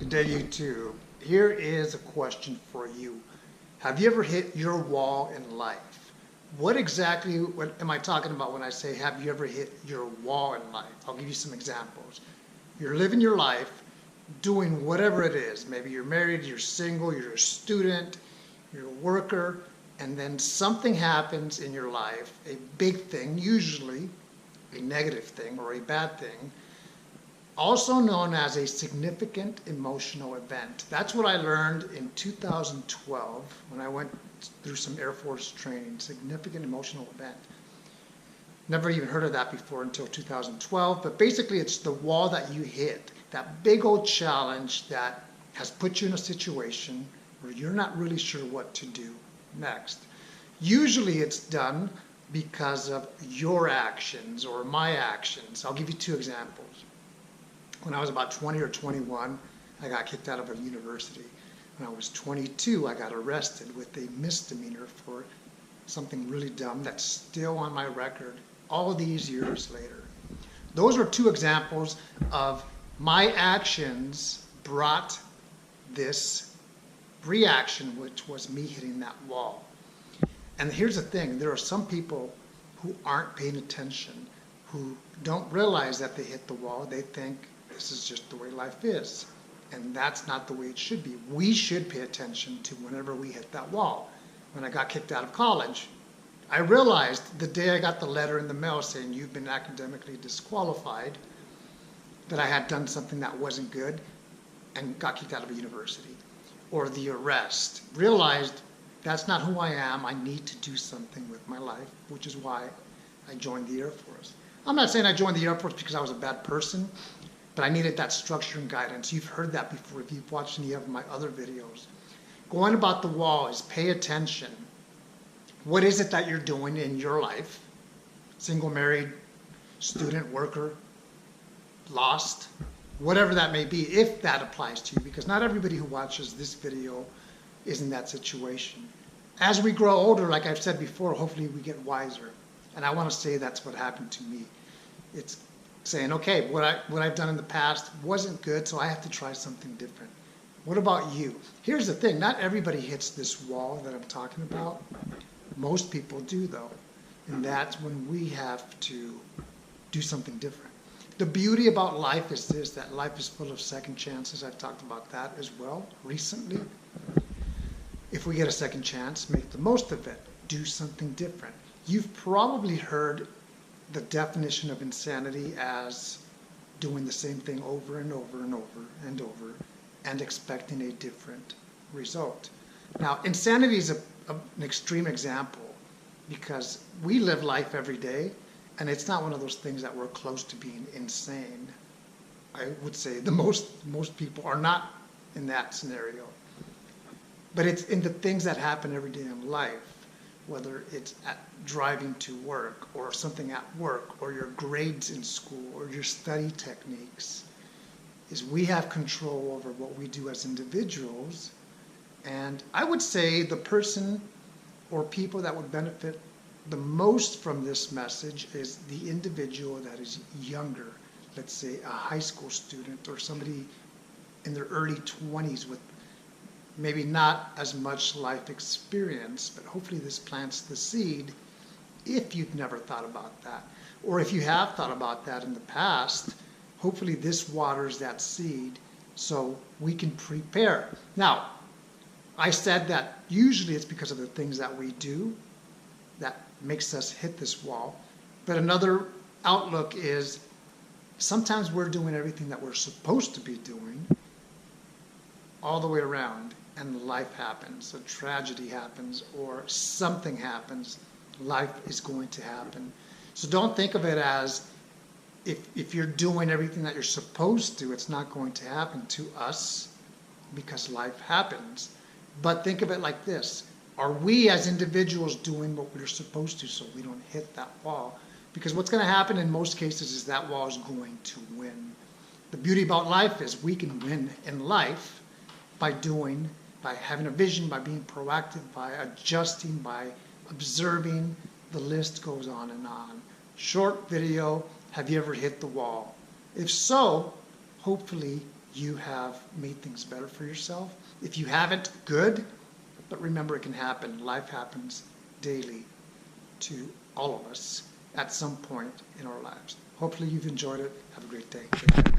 Good day, YouTube. Here is a question for you. Have you ever hit your wall in life? What am I talking about when I say, have you ever hit your wall in life? I'll give you some examples. You're living your life, doing whatever it is. Maybe you're married, you're single, you're a student, you're a worker, and then something happens in your life, a big thing, usually a negative thing or a bad thing, also known as a significant emotional event. That's what I learned in 2012 when I went through some Air Force training, significant emotional event. Never even heard of that before until 2012, but basically it's the wall that you hit, that big old challenge that has put you in a situation where you're not really sure what to do next. Usually it's done because of your actions or my actions. I'll give you two examples. When I was about 20 or 21, I got kicked out of a university. When I was 22, I got arrested with a misdemeanor for something really dumb that's still on my record all these years later. Those are two examples of my actions brought this reaction, which was me hitting that wall. And here's the thing, there are some people who aren't paying attention, who don't realize that they hit the wall. They think this is just the way life is. And that's not the way it should be. We should pay attention to whenever we hit that wall. When I got kicked out of college, I realized the day I got the letter in the mail saying you've been academically disqualified, that I had done something that wasn't good and got kicked out of a university. Or the arrest. Realized that's not who I am. I need to do something with my life, which is why I joined the Air Force. I'm not saying I joined the Air Force because I was a bad person, but I needed that structure and guidance. You've heard that before if you've watched any of my other videos. Going about the wall is pay attention. What is it that you're doing in your life? Single, married, student, worker, lost, whatever that may be, if that applies to you, because not everybody who watches this video is in that situation. As we grow older, like I've said before, hopefully we get wiser. And I want to say that's what happened to me. It's saying, okay, what I've done in the past wasn't good, so I have to try something different. What about you? Here's the thing, not everybody hits this wall that I'm talking about. Most people do, though. And that's when we have to do something different. The beauty about life is this, that life is full of second chances. I've talked about that as well recently. If we get a second chance, make the most of it. Do something different. You've probably heard the definition of insanity as doing the same thing over and over and over and over and expecting a different result. Now, insanity is an extreme example because we live life every day, and it's not one of those things that we're close to being insane. I would say most people are not in that scenario. But it's in the things that happen every day in life, whether it's driving to work or something at work or your grades in school or your study techniques, is we have control over what we do as individuals. And I would say the person or people that would benefit the most from this message is the individual that is younger, let's say a high school student or somebody in their early 20s with maybe not as much life experience, but hopefully this plants the seed if you've never thought about that. Or if you have thought about that in the past, hopefully this waters that seed so we can prepare. Now, I said that usually it's because of the things that we do that makes us hit this wall. But another outlook is sometimes we're doing everything that we're supposed to be doing all the way around, and life happens, a tragedy happens, or something happens, life is going to happen. So don't think of it as if you're doing everything that you're supposed to, it's not going to happen to us because life happens. But think of it like this. Are we as individuals doing what we're supposed to so we don't hit that wall? Because what's going to happen in most cases is that wall is going to win. The beauty about life is we can win in life by having a vision, by being proactive, by adjusting, by observing. The list goes on and on. Short video, have you ever hit the wall? If so, hopefully you have made things better for yourself. If you haven't, good. But remember, it can happen. Life happens daily to all of us at some point in our lives. Hopefully you've enjoyed it. Have a great day.